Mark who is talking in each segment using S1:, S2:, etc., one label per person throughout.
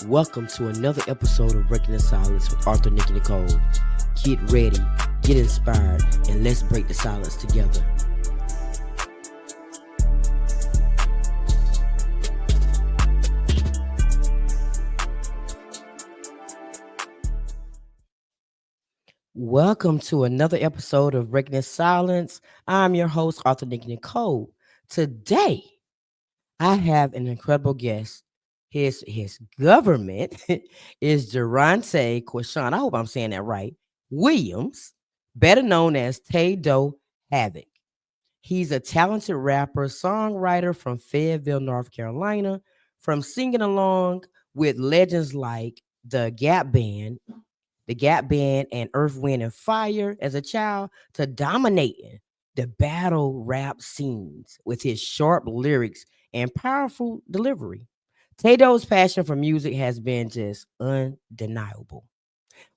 S1: Welcome to another episode of Breaking the Silence with Arthur, Nikki Nicole. Get ready, get inspired, and let's break the silence together. Welcome to another episode of Breaking the Silence. I'm your host, Arthur, Nikki Nicole. Today, I have an incredible guest. His government is Jaronte Quashawn. I hope I'm saying that right. Williams, better known as TaeDoe Havoc. He's a talented rapper, songwriter from Fayetteville, North Carolina. From singing along with legends like the Gap Band, and Earth, Wind, and Fire as a child, to dominating the battle rap scenes with his sharp lyrics and powerful delivery. TaeDoe's passion for music has been just undeniable.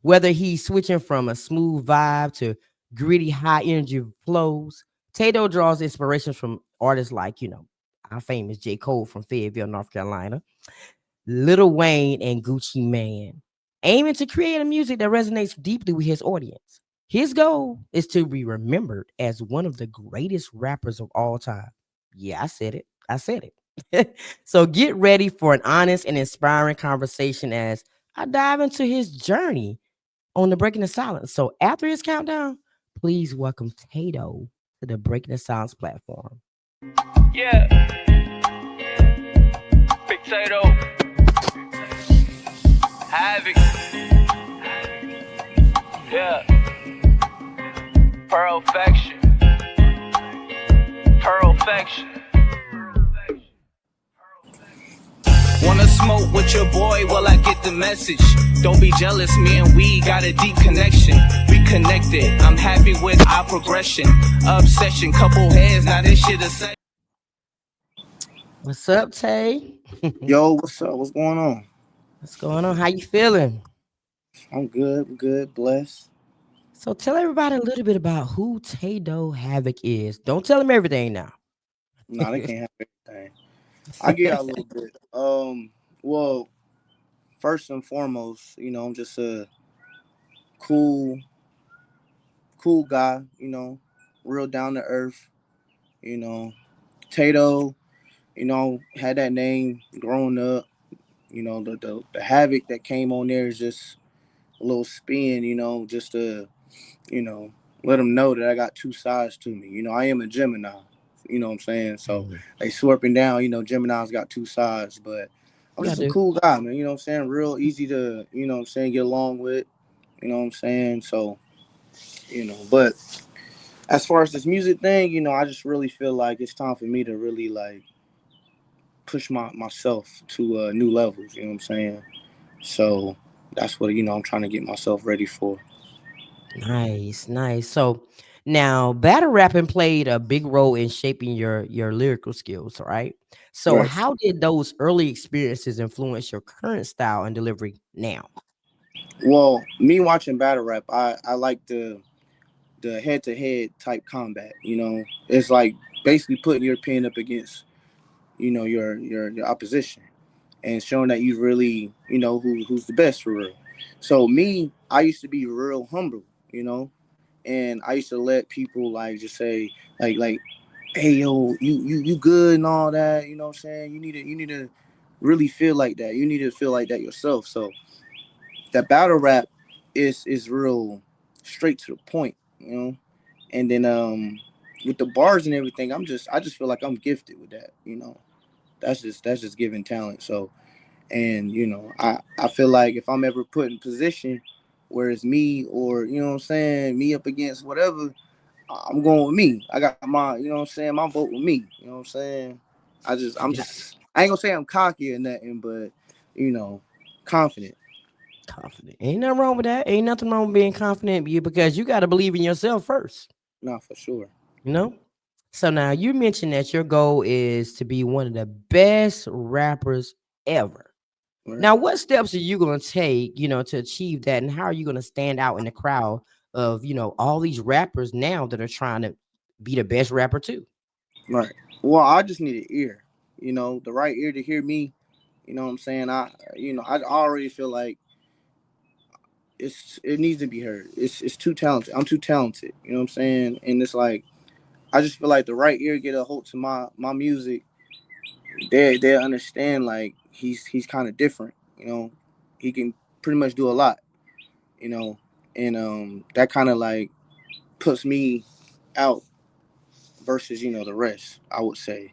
S1: Whether he's switching from a smooth vibe to gritty, high energy flows, TaeDoe draws inspirations from artists like, our famous J. Cole from Fayetteville, North Carolina, Lil Wayne, and Gucci Man, aiming to create a music that resonates deeply with his audience. His goal is to be remembered as one of the greatest rappers of all time. Yeah, I said it. I said it. So get ready for an honest and inspiring conversation as I dive into his journey on the Breaking the Silence. So after his countdown, please welcome TaeDoe to the Breaking the Silence platform.
S2: Yeah, Big TaeDoe Havoc. Yeah, Perfection. Wanna smoke with your boy? Well, I get the message. Don't be jealous, me and we got a deep connection. We connected, I'm happy with our progression. Obsession, couple heads, now this shit is set.
S1: What's up, Tay?
S3: Yo, what's up? What's going on?
S1: What's going on? How you feeling?
S3: I'm good, blessed.
S1: So tell everybody a little bit about who TaeDoe Havoc is. Don't tell them everything now.
S3: Nah, they can't have everything. I'll give y'all a little bit. Well, first and foremost, I'm just a cool guy, real down to earth, TaeDoe, had that name growing up. The havoc that came on there is just a little spin, just to, let them know that I got two sides to me. I am a Gemini. You know what I'm saying? So they swerping down, Gemini's got two sides, but I'm just a cool guy, man. You know what I'm saying? Real easy to, get along with. You know what I'm saying? So, but as far as this music thing, I just really feel like it's time for me to really like push myself to new levels. You know what I'm saying? So that's what, I'm trying to get myself ready for.
S1: Nice. So now battle rapping played a big role in shaping your lyrical skills, right? So
S3: Right.
S1: how did those early experiences influence your current style and delivery now?
S3: Well, me watching battle rap, I like the head-to-head type combat. It's like basically putting your pen up against, your opposition and showing that you really, who's the best for real. So me, I used to be real humble, and I used to let people like just say like, hey yo, you good and all that, you know what I'm saying? You need to really feel like that. You need to feel like that yourself. So that battle rap is real straight to the point, And then with the bars and everything, I just feel like I'm gifted with that. That's just giving talent. So, and I feel like if I'm ever put in position where it's me or what I'm saying, me up against whatever, I'm going with me. I got my, what I'm saying, my vote with me. You know what I'm saying? I ain't gonna say I'm cocky or nothing, but confident.
S1: Confident. Ain't nothing wrong with that. Ain't nothing wrong with being confident because you got to believe in yourself first.
S3: No, for sure.
S1: So now you mentioned that your goal is to be one of the best rappers ever.
S3: Right.
S1: Now, what steps are you going to take, to achieve that? And how are you going to stand out in the crowd of, all these rappers now that are trying to be the best rapper too?
S3: Right. Well, I just need an ear, the right ear to hear me, You know what I'm saying? I already feel like it needs to be heard. It's too talented. I'm too talented. You know what I'm saying? And it's like I just feel like the right ear get a hold to my music. They understand like he's kind of different. You know, he can pretty much do a lot. You know, and that kind of like puts me out versus the rest. I would say,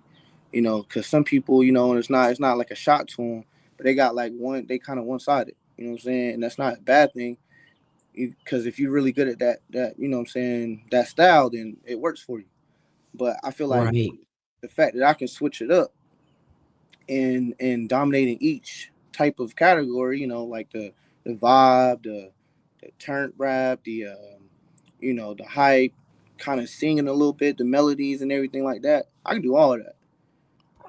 S3: because some people, and it's not like a shot to them, but they got like they kind of one sided. You know what I'm saying? And that's not a bad thing because if you're really good at that what I'm saying, that style, then it works for you. But I feel like
S1: Right.
S3: the fact that I can switch it up and dominating each type of category, like the vibe, the turn rap, the hype, kind of singing a little bit, the melodies and everything like that. I can do all of that.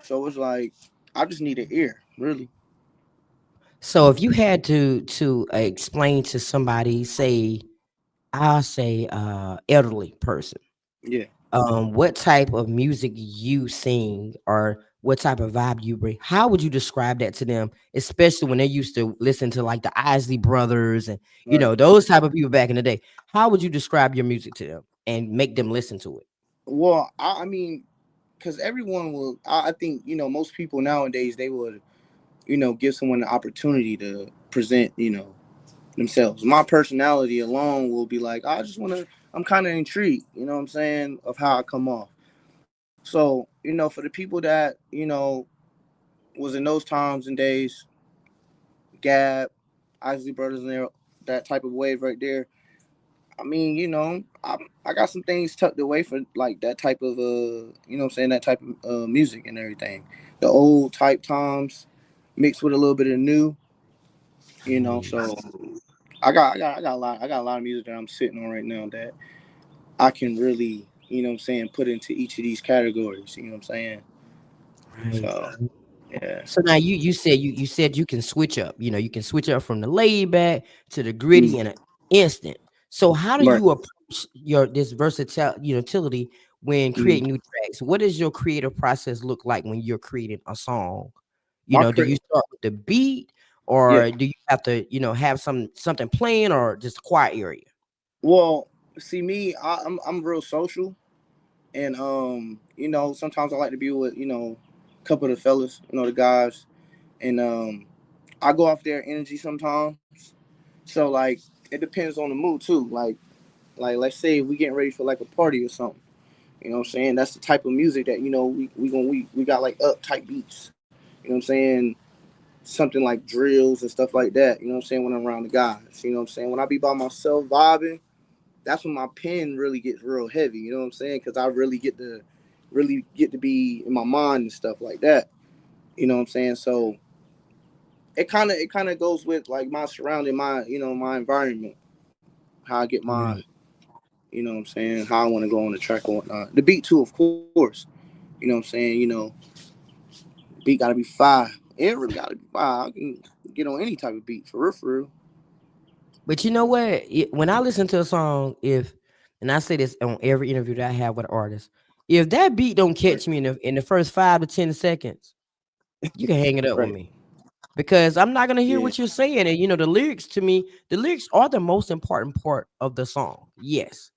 S3: So it's like I just need an ear, really.
S1: So if you had to explain to somebody, say, I'll say elderly person,
S3: Yeah,
S1: what type of music you sing or what type of vibe you bring, how would you describe that to them, especially when they used to listen to like the Isley Brothers and
S3: right.
S1: those type of people back in the day? How would you describe your music to them and make them listen to it?
S3: Well, I mean, because everyone will. I think most people nowadays they would give someone the opportunity to present themselves. My personality alone will be like, I just want to. I'm kind of intrigued, what I'm saying, of how I come off. So for the people that was in those times and days, Gab, Isley Brothers, and there, that type of wave right there. I mean, I got some things tucked away for like that type of what I'm saying, that type of music and everything. The old type times mixed with a little bit of new, so
S1: Yes.
S3: I got a lot of music that I'm sitting on right now that I can really, what I'm saying, put into each of these categories, you know what I'm saying?
S1: Right.
S3: So, yeah.
S1: So now you said you can switch up. You can switch up from the laid back to the
S3: Mm,
S1: gritty in an instant. So how do
S3: right.
S1: you approach your this versatile utility when
S3: Mm.
S1: creating new tracks? What does your creative process look like when you're creating a song?
S3: My
S1: Do
S3: crit
S1: you start with the beat
S3: Yeah.
S1: or do you have to, have something playing or just a quiet area?
S3: Well, see me, I'm real social. And sometimes I like to be with, a couple of the fellas, the guys. And I go off their energy sometimes. So like it depends on the mood too. Like let's say we getting ready for like a party or something. You know what I'm saying? That's the type of music that, we got like up type beats. You know what I'm saying? Something like drills and stuff like that. You know what I'm saying? When I'm around the guys. You know what I'm saying? When I be by myself vibing, that's when my pen really gets real heavy. You know what I'm saying? Because I really get to be in my mind and stuff like that. You know what I'm saying? So it kind of goes with like my surrounding, my environment, how I get my,
S1: Right.
S3: what I'm saying, how I want to go on the track or whatnot. The beat too, of course. You know what I'm saying? Beat gotta be fire. It really gotta be fire. I can get on any type of beat for real, for real.
S1: But you know what? When I listen to a song, if and I say this on every interview that I have with artists, if that beat don't
S3: Right.
S1: catch me in the first 5 to 10 seconds, you can hang it up with
S3: Right.
S1: me because I'm not gonna hear
S3: Yeah.
S1: what you're saying. And the lyrics to me, the lyrics are the most important part of the song. Yes,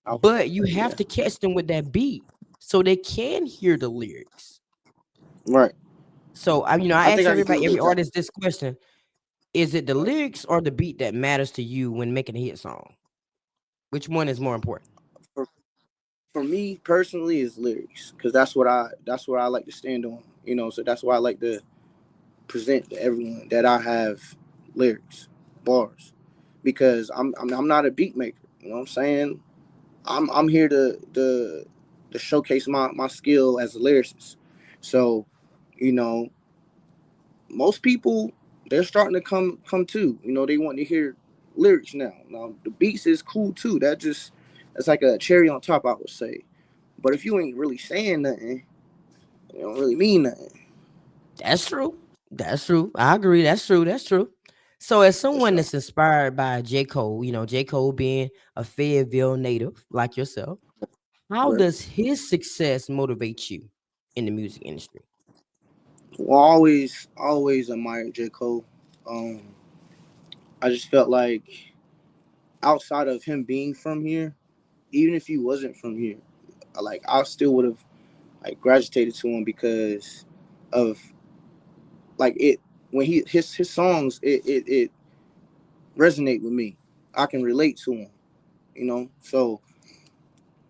S3: I would say
S1: but you have
S3: yeah.
S1: to catch them with that beat so they can hear the lyrics.
S3: Right.
S1: So
S3: I
S1: I
S3: think
S1: ask
S3: I can do a
S1: every
S3: good job.
S1: artist this question: is it the
S3: Right.
S1: lyrics or the beat that matters to you when making a hit song? Which one is more important?
S3: For for me personally is lyrics because that's what I like to stand on. So that's why I like to present to everyone that I have lyrics, bars, because I'm not a beat maker. You know what I'm saying? I'm here to showcase my skill as a lyricist. So, you know, most people they're starting to come to. They want to hear lyrics now. Now the beats is cool too. That's like a cherry on top, I would say. But if you ain't really saying nothing, it don't really mean nothing.
S1: That's true. That's true. I agree. That's true. That's true. So, as
S3: For
S1: someone
S3: sure.
S1: that's inspired by J. Cole, J. Cole being a Fayetteville native like yourself, how
S3: Right.
S1: does his success motivate you in the music industry?
S3: Well, always admired J. Cole. Um, I just felt like outside of him being from here, even if he wasn't from here, I still would have like gravitated to him because of like it when his songs it resonate with me. I can relate to him, you know. So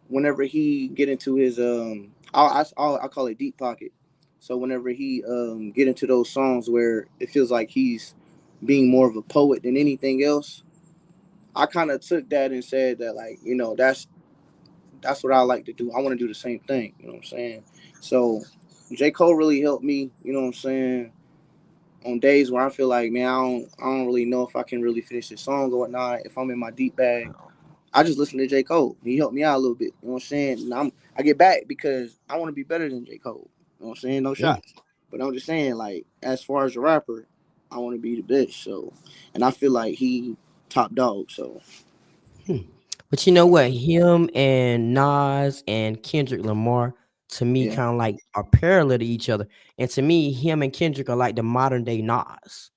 S3: whenever he get into his I call it deep pocket. So whenever he get into those songs where it feels like he's being more of a poet than anything else, I kind of took that and said that like that's what I like to do. I want to do the same thing. You know what I'm saying? So J. Cole really helped me. You know what I'm saying? On days where I feel like, man, I don't really know if I can really finish this song or whatnot. If I'm in my deep bag, I just listen to J. Cole. He helped me out a little bit. You know what I'm saying? And I get back because I want to be better than J. Cole. You know what I'm saying? No
S1: Mm.
S3: shots. But I'm just saying, like, as far as a rapper, I want to be the best. So, and I feel like he top dog. So,
S1: Hmm. But you know what? Him and Nas and Kendrick Lamar to me
S3: yeah,
S1: kind of like are parallel to each other. And to me, him and Kendrick are like the modern day Nas.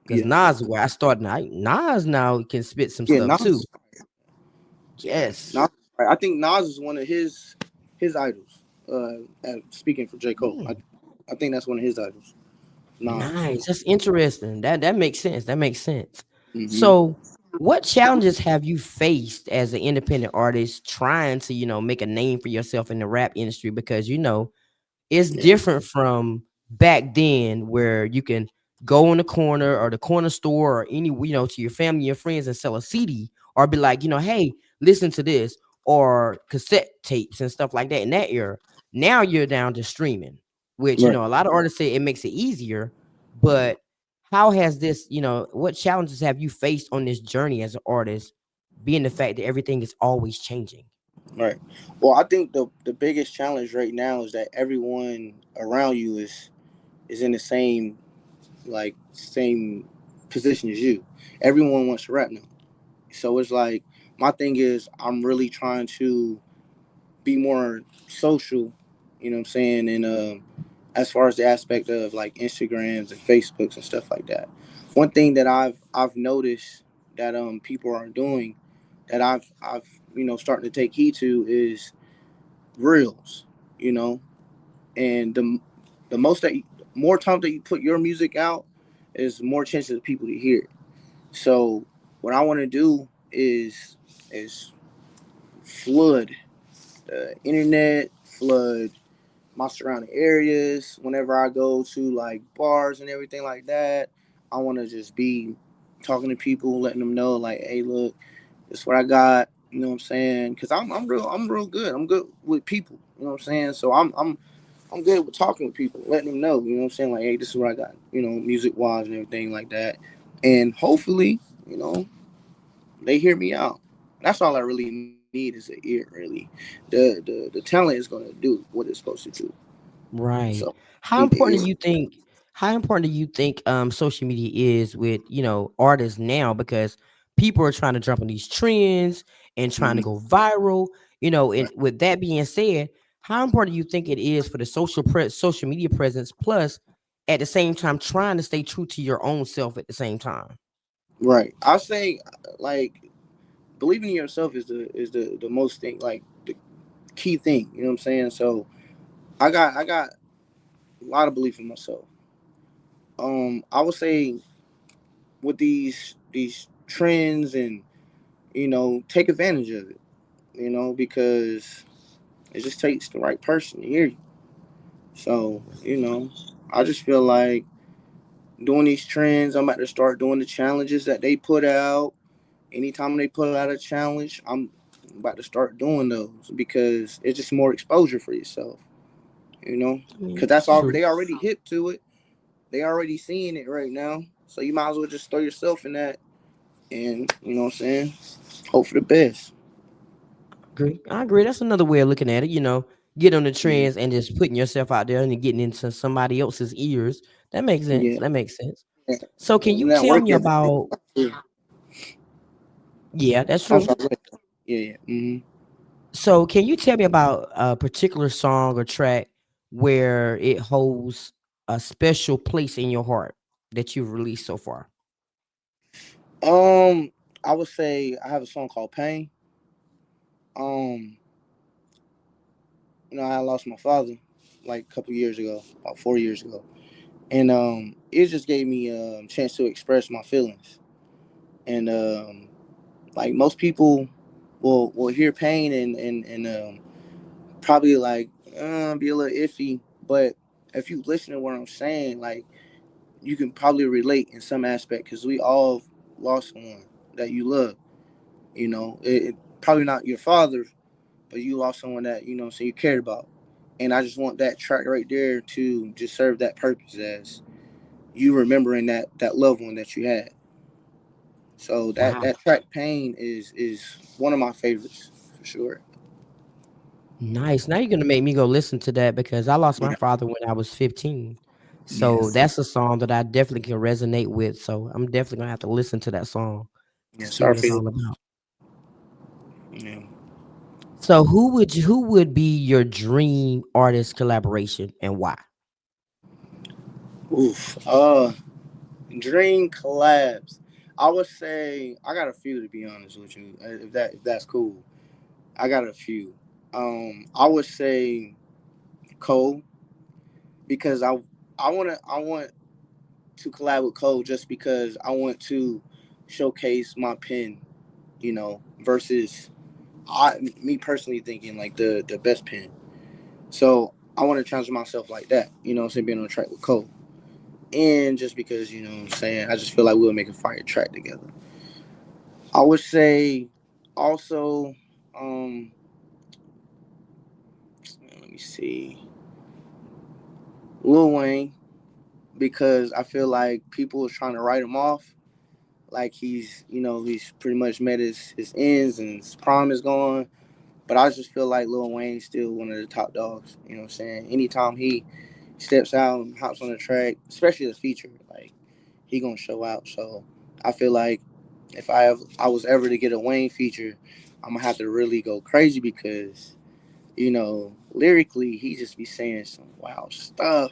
S1: Because
S3: yeah,
S1: Nas is where I started. Nas now can spit some
S3: yeah.
S1: stuff too.
S3: Nas, yeah,
S1: Yes.
S3: Nas. I think Nas is one of his idols. Speaking for J. Cole,
S1: Hmm.
S3: I think that's one of his idols. Nas.
S1: Nice. That's interesting. That makes sense. That makes sense.
S3: Mm-hmm.
S1: So, what challenges have you faced as an independent artist trying to, make a name for yourself in the rap industry? Because it's
S3: Yeah.
S1: different from back then where you can go in the corner or the corner store or any, to your family and friends and sell a CD or be like, hey, listen to this or cassette tapes and stuff like that in that era. Now you're down to streaming, which,
S3: Right.
S1: a lot of artists say it makes it easier, but how has this, what challenges have you faced on this journey as an artist, being the fact that everything is always changing?
S3: Right. Well, I think the biggest challenge right now is that everyone around you is in the same position as you. Everyone wants to rap now. So it's like my thing is I'm really trying to be more social, you know what I'm saying, and as far as the aspect of like Instagrams and Facebooks and stuff like that. One thing that I've noticed that people are doing that I've starting to take heed to is reels, you know, and the most that more time that you put your music out is more chances of people to hear it. So what I want to do is flood the internet, flood my surrounding areas. Whenever I go to like bars and everything like that, I want to just be talking to people, letting them know like, hey, look, this is what I got. You know what I'm saying? Because I'm real good. I'm good with people. You know what I'm saying? So I'm good with talking with people, letting them know. You know what I'm saying? Like, hey, this is what I got. You know, music wise and everything like that. And hopefully, they hear me out. That's all I really need is an ear. Really, the talent is gonna do what it's supposed to do. So
S1: Right.
S3: need
S1: How
S3: the
S1: important
S3: ear.
S1: do you think social media is with, artists now because people are trying to jump on these trends and trying to
S3: Mm-hmm.
S1: go viral,
S3: Right.
S1: and with that being said, how important do you think it is for the social media presence plus at the same time trying to stay true to your own self at the same time?
S3: Right. I say like believing in yourself is the most thing like the key thing. You know what I'm saying? So I got a lot of belief in myself. I would say with these trends and take advantage of it. Because it just takes the right person to hear you. So I just feel like doing these trends. I'm about to start doing the challenges that they put out. Anytime they put out a challenge, I'm about to start doing those because it's just more exposure for yourself.
S1: I mean,
S3: Because that's
S1: that's
S3: all
S1: true.
S3: they already hip to it. They already seeing it right now. So you might as well just throw yourself in that, and you know what I'm saying. Hope for the best.
S1: Agree. I agree. That's another way of looking at it. Get on the
S3: Yeah,
S1: trends and just putting yourself out there and getting into somebody else's ears. That makes sense.
S3: yeah.
S1: That makes sense.
S3: Yeah.
S1: So can
S3: And
S1: you
S3: that
S1: tell
S3: work
S1: me
S3: ethic.
S1: about yeah, that's
S3: I'm
S1: true.
S3: sorry. Yeah, yeah.
S1: So can you tell me about a particular song or track where it holds? a special place in your heart that you've released so far?
S3: Um, I would say I have a song called Pain. Um, I lost my father like a couple years ago, about 4 years ago, and it just gave me a chance to express my feelings. And like most people will hear pain and probably like be a little iffy, but if you listen to what I'm saying, like you can probably relate in some aspect because we all lost someone that you love. It probably not your father, but you lost someone that so you cared about. And I just want that track right there to just serve that purpose as you remembering that loved one that you had. So that
S1: Wow.
S3: that track Pain is one of my favorites for sure.
S1: Nice. Now you're gonna make me go listen to that because I lost my
S3: Yeah.
S1: father when I was 15. So
S3: Yes.
S1: that's a song that I definitely can resonate with. So I'm definitely gonna have to listen to that song to
S3: Yeah.
S1: see
S3: Sorry
S1: what
S3: for
S1: it's
S3: you.
S1: all about.
S3: Yeah.
S1: So who would be your dream artist collaboration and why?
S3: Oof. Dream collabs. I would say I got a few to be honest with you. If that's cool, I got a few. I would say Cole because I want to collab with Cole just because I want to showcase my pen. Versus me personally thinking like the best pen. So I want to challenge myself like that. Saying being on track with Cole. And just because, what I'm saying, I just feel like we'll make a fire track together. I would say also, um, let me see, Lil Wayne, because I feel like people are trying to write him off. Like he's pretty much met his ends and his prime is gone. But I just feel like Lil Wayne's still one of the top dogs. You know what I'm saying? Anytime he steps out and hops on the track, especially the feature, like he gonna show out. So I feel like if I was ever to get a Wayne feature, I'm gonna have to really go crazy because lyrically he just be saying some wild stuff,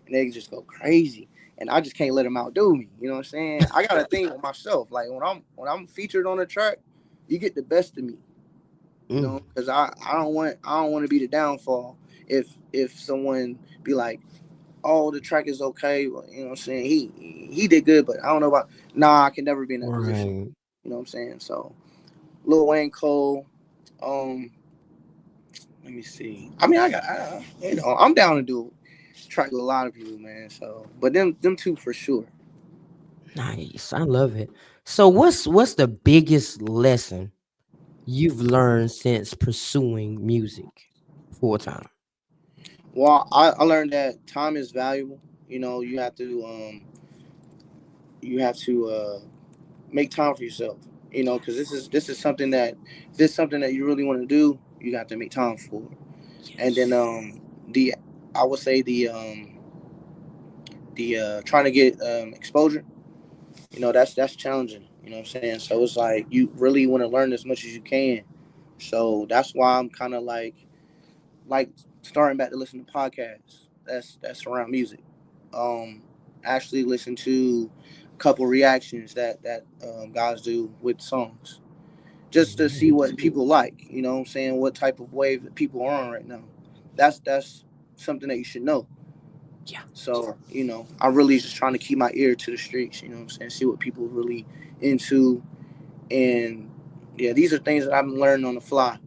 S3: and they just go crazy. And I just can't let him outdo me. You know what I'm saying? I got to think with myself. Like when I'm featured on a track, you get the best of me.
S1: Mm,
S3: Because I don't want to be the downfall. If someone be like, oh, the track is okay. Well, you know what I'm saying? He did good, but I don't know about. Nah, I can never be in that position.
S1: right.
S3: You know what I'm saying? So Lil Wayne, Cole. Um, Let me see. I mean, I'm down to do track with a lot of people, man. So, but them two for sure.
S1: Nice. I love it. So what's the biggest lesson you've learned since pursuing music full time?
S3: Well, I learned that time is valuable. You have to make time for yourself. Because this is something that if this is something that you really want to do, you got to make time for it. And then
S1: Yes.
S3: the I would say the trying to get exposure. That's challenging. You know what I'm saying? So it's like you really want to learn as much as you can. So that's why I'm kind of like starting back to listen to podcasts. That's around music. Um, Actually listen to a couple reactions that guys do with songs, just to see
S1: Nice.
S3: what people like. You know what I'm saying? What type of wave that people are on right now. That's something that you should know.
S1: Yeah.
S3: So, I really just trying to keep my ear to the streets, you know what I'm saying? See what people really into. And yeah, these are things that I'm learning on the fly,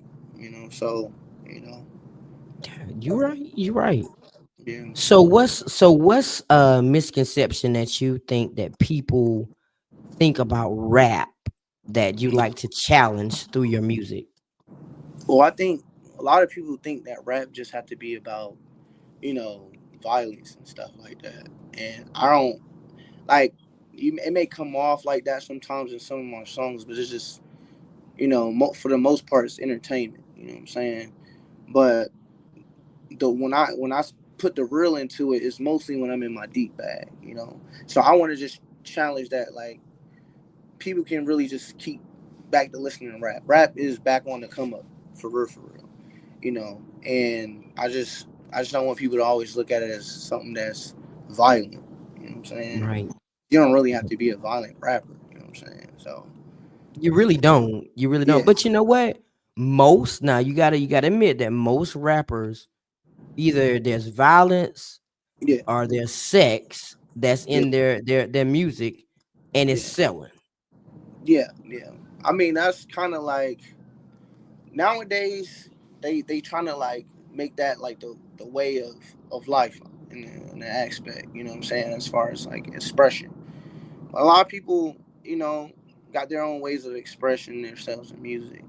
S3: so, you know,
S1: Yeah, you right. You right.
S3: yeah.
S1: So what's a misconception that you think that people think about rap that you like to challenge through your music?
S3: Well, I think a lot of people think that rap just have to be about, you know, violence and stuff like that. And I don't like it may come off like that sometimes in some of my songs, but it's just, for the most part, it's entertainment. You know what I'm saying? But when I put the real into it, it's mostly when I'm in my deep bag. So I want to just challenge that. Like people can really just keep back to listening to rap. Rap is back on the come up for real, for real. And I just don't want people to always look at it as something that's violent. You know what I'm saying?
S1: Right.
S3: You don't really have to be a violent rapper. You know what I'm saying? So
S1: You really don't. You really
S3: yeah,
S1: don't. But you know what? Most now you gotta admit that most rappers, either there's violence
S3: yeah,
S1: or there's sex that's
S3: yeah,
S1: in their music, and it's
S3: yeah,
S1: selling.
S3: yeah. I mean, that's kind of like nowadays they trying to like make that like the way of life in the aspect. You know what I'm saying? As far as like expression, a lot of people, you know, got their own ways of expressing themselves in music.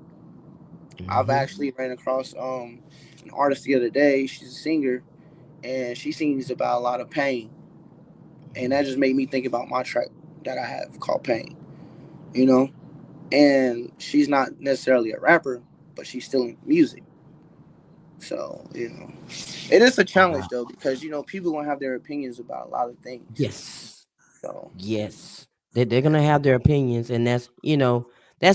S3: I've
S1: Hmm.
S3: actually ran across an artist the other day. She's a singer and she sings about a lot of pain, and that just made me think about my track that I have called Pain. You know, and she's not necessarily a rapper, but she's still in music. So you know, it is a challenge
S1: Wow.
S3: though because you know people gonna have their opinions about a lot of things.
S1: Yes.
S3: So
S1: Yes. They're gonna have their opinions, and that's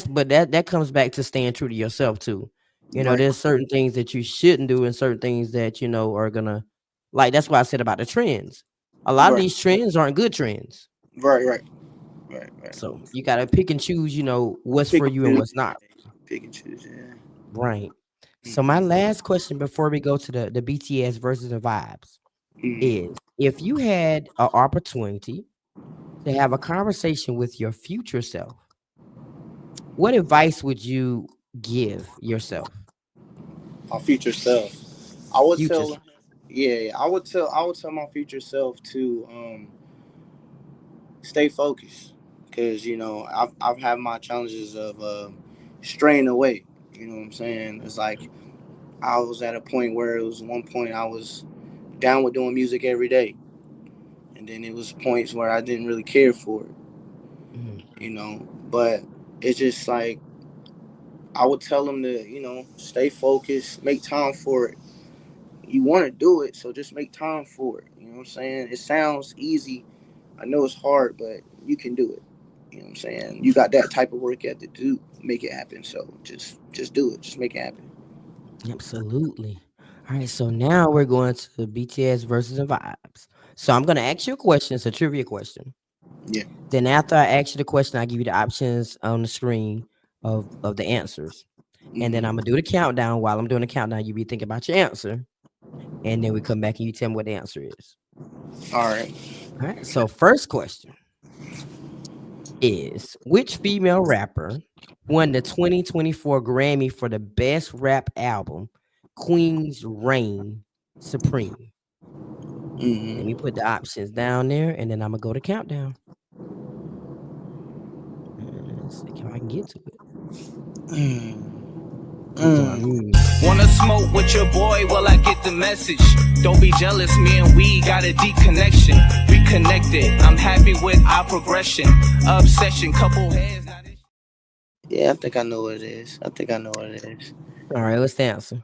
S1: but that comes back to staying true to yourself too.
S3: right,
S1: There's certain things that you shouldn't do and certain things that are gonna, like, that's why I said about the trends. A lot of
S3: right,
S1: these trends aren't good trends.
S3: right, right, right.
S1: So you gotta pick and choose, what's
S3: Pick
S1: for
S3: and
S1: you and
S3: choose.
S1: what's not.
S3: Pick and choose. Yeah.
S1: Right. So my
S3: Mm-hmm.
S1: last question before we go to the BTS versus the vibes
S3: Mm-hmm.
S1: is, if you had an opportunity to have a conversation with your future self, what advice would you give yourself?
S3: My future self. I would
S1: Future
S3: tell.
S1: self.
S3: Yeah, I would tell my future self to stay focused because you know I've had my challenges of straying away. You know what I'm saying? It's like I was at a point where it was one point I was down with doing music every day, and then it was points where I didn't really care for it.
S1: Mhm.
S3: You know, but it's just like I would tell them to stay focused, make time for it. You want to do it, so just make time for it. You know what I'm saying? It sounds easy. I know it's hard, but you can do it. You know what I'm saying? You got that type of work ethic to make it happen. So just do it. Just make it happen.
S1: Absolutely. All right. So now we're going to the BTS versus the vibes. So I'm going to ask you a question. It's a trivia question.
S3: Yeah.
S1: Then after I ask you the question, I give you the options on the screen of the answers. And then I'm
S3: Mm-hmm.
S1: gonna do the countdown. While I'm doing the countdown, you be thinking about your answer. And then we come back and you tell me what the answer is.
S3: All right.
S1: All right. So first question is, which female rapper won the 2024 Grammy for the best rap album, Queen's Reign Supreme? Let me
S3: Mm-hmm.
S1: put the options down there, and then I'm gonna go to countdown. Let's see if I can get to it. You talking about,
S3: Mm.
S2: Wanna smoke with your boy? Well, I get the message. Don't be jealous, me and we got a deep connection. We connected. I'm happy with our progression. Obsession, couple heads.
S3: Yeah, I think I know what it is. I think I know what it is.
S1: all right, what's the answer?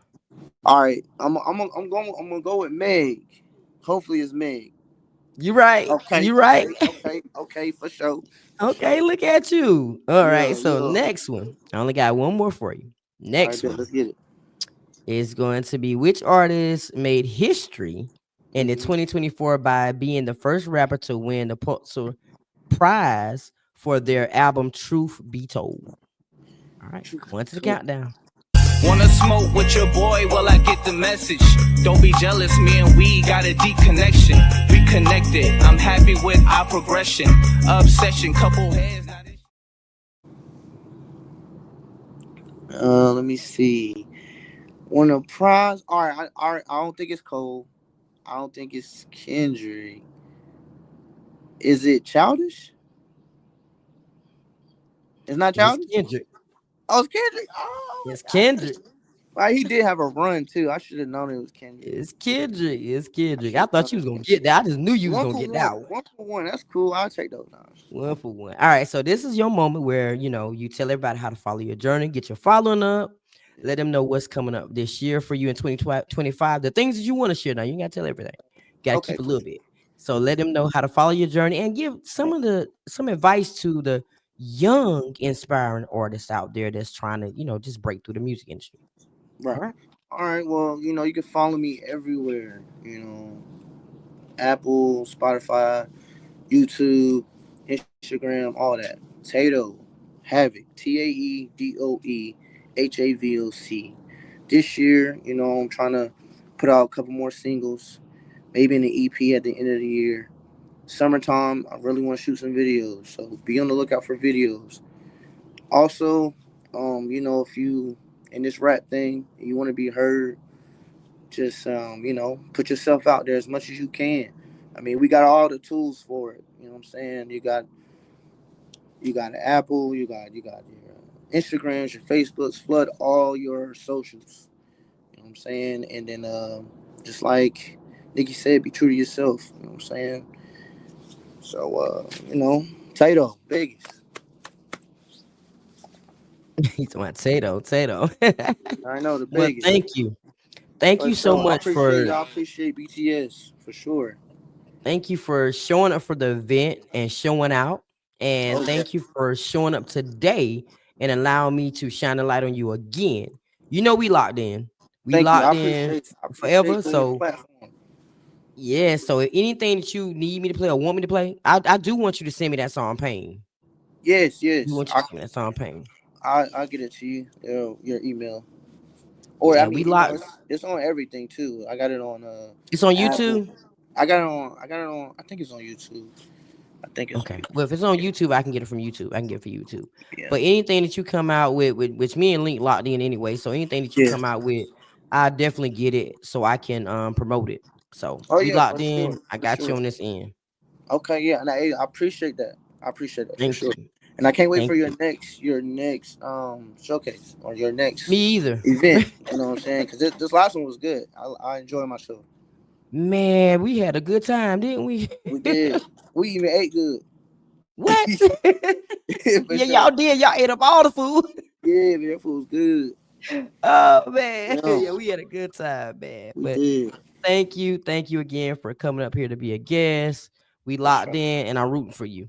S3: All right. I'm gonna go with Meg. Hopefully it's Meg.
S1: You right.
S3: Okay.
S1: You right.
S3: Okay. Okay. Okay. For sure.
S1: Okay, look at you. All right,
S3: Yeah.
S1: so
S3: Yeah.
S1: next one. I only got one more for you.
S3: All right.
S1: Next
S3: Bet.
S1: one
S3: Let's get it.
S1: is going to be, which artist made history in the
S3: Mm-hmm.
S1: 2024 by being the first rapper to win the Pulitzer Prize for their album Truth Be Told? All right,
S3: Truth be
S1: going to the
S3: told.
S1: countdown.
S2: Wanna smoke with your boy? Well, I get the message. Don't be jealous, me and we got a deep connection. We connected. I'm happy with our progression. Obsession, couple heads.
S3: Let me see. On a prize. All right. All right. I don't think it's Cole. I don't think it's Kendrick. Is it Childish? It's not
S1: It's
S3: Childish.
S1: Kendrick.
S3: Oh, it's Kendrick. Oh
S1: It's
S3: my gosh.
S1: Kendrick.
S3: Like, he did have a run too. I should have known it was Kendrick.
S1: It's Kendrick. It's
S3: I
S1: Kendrick.
S3: should
S1: I
S3: have known
S1: thought
S3: it
S1: you
S3: was
S1: was gonna
S3: Kendrick.
S1: get that. I just knew you was
S3: One
S1: gonna
S3: for
S1: get
S3: one.
S1: that one.
S3: One for one. That's cool. I'll take those now.
S1: One for one. All right. So this is your moment where you tell everybody how to follow your journey, get your following up, let them know what's coming up this year for you in 2025. The things that you want to share. Now you ain't gotta tell everything. You gotta
S3: Okay,
S1: keep a
S3: cool.
S1: little bit. So let them know how to follow your journey and give some advice to the young, inspiring artists out there that's trying to, just break through the music industry. All
S3: Right.
S1: right.
S3: All right. Well, you can follow me everywhere. Apple, Spotify, YouTube, Instagram, all that. TaeDoe Havoc, TaeDoe Havoc. This year, I'm trying to put out a couple more singles, maybe in the EP at the end of the year. Summertime, I really want to shoot some videos, so be on the lookout for videos. Also, if you in this rap thing, you want to be heard, just put yourself out there as much as you can. I mean, we got all the tools for it. You know what I'm saying? You got Apple, you got your Instagrams, your Facebooks, flood all your socials. You know what I'm saying? And then just like Nikki said, be true to yourself. You know what I'm saying? So TaeDoe, Vegas.
S1: He's my Tato.
S3: I know the
S1: Well,
S3: biggest.
S1: thank you. Thank
S3: For
S1: you so
S3: sure. I
S1: much
S3: appreciate
S1: for
S3: y'all. Appreciate BTS for sure.
S1: thank you for showing up for the event and showing out. And
S3: Oh yeah.
S1: thank you for showing up today and allowing me to shine a light on you again. You know we locked in. We
S3: Thank you.
S1: locked in
S3: I
S1: forever.
S3: appreciate the
S1: So
S3: platform.
S1: yeah, so anything that you need me to play or want me to play, I do want you to send me that song Pain.
S3: Yes,
S1: You
S3: yes.
S1: want you to send me that song Pain.
S3: I'll get it to you. Your email. Or I
S1: Yeah,
S3: mean,
S1: we locked.
S3: it's on everything too. I got it on
S1: It's on
S3: Apple.
S1: YouTube.
S3: I got it on. I think it's on YouTube. I think it's on
S1: Okay.
S3: YouTube.
S1: Well, if it's on YouTube, I can get it from YouTube. I can get it for YouTube.
S3: Yeah.
S1: But anything that you come out with which me and Link locked in anyway. So anything that you
S3: Yeah.
S1: come out with, I definitely get it so I can promote it. So
S3: Oh
S1: we
S3: yeah,
S1: locked
S3: for
S1: in.
S3: sure.
S1: I
S3: For
S1: got you
S3: sure.
S1: on this end.
S3: Okay, yeah, and I appreciate that. I appreciate that for
S1: Thank
S3: sure.
S1: you.
S3: And I can't wait
S1: Thank
S3: for your
S1: you.
S3: next showcase or your next
S1: Me either.
S3: event. You know what I'm saying? Because this last one was good. I enjoyed myself.
S1: Man, we had a good time, didn't we?
S3: We did. We even ate good.
S1: What?
S3: For
S1: Yeah,
S3: sure.
S1: y'all did. Y'all ate up all the food.
S3: Yeah, man, that food was good.
S1: Oh man.
S3: Yeah,
S1: Yeah, we had a good time, man.
S3: we
S1: But
S3: did.
S1: thank you again for coming up here to be a guest. We
S3: For
S1: locked
S3: sure.
S1: in and I'm rooting for you.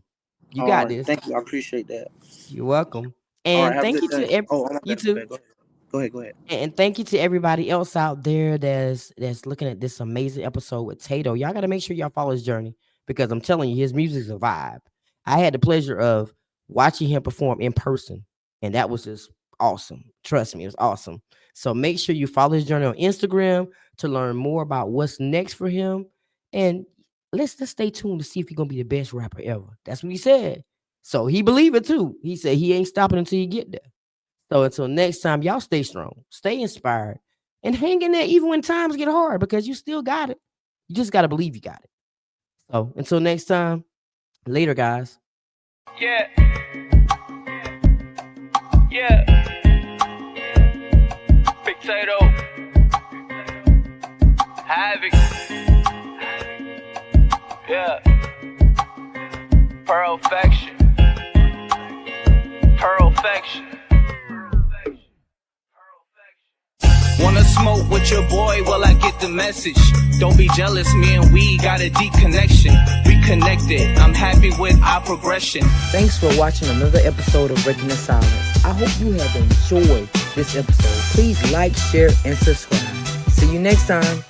S1: You
S3: All
S1: got
S3: right.
S1: this.
S3: Thank you. I appreciate that.
S1: You're welcome.
S3: All right.
S1: And
S3: Have a
S1: thank
S3: good
S1: you to
S3: day. Oh, my
S1: you
S3: bad. My
S1: too.
S3: bad. Go ahead. Go ahead. Go ahead.
S1: And thank you to everybody else out there that's looking at this amazing episode with TaeDoe. Y'all got to make sure y'all follow his journey because I'm telling you, his music's a vibe. I had the pleasure of watching him perform in person, and that was just awesome. Trust me, it was awesome. So make sure you follow his journey on Instagram to learn more about what's next for him. And let's stay tuned to see if he's gonna be the best rapper ever. That's what he said. So he believe it too. He said he ain't stopping until he get there. So until next time, y'all stay strong, stay inspired, and hang in there even when times get hard because you still got it. You just got to believe you got it. So until next time, later, guys.
S2: Yeah, yeah. Big TaeDoe Havoc. Yeah. Perfection. Perfection. Wanna smoke with your boy? Well, I get the message. Don't be jealous, me and we got a deep connection. We connected, I'm happy with our progression.
S4: Thanks for watching another episode of Breaking the Silence. I hope you have enjoyed this episode. Please like, share, and subscribe. See you next time.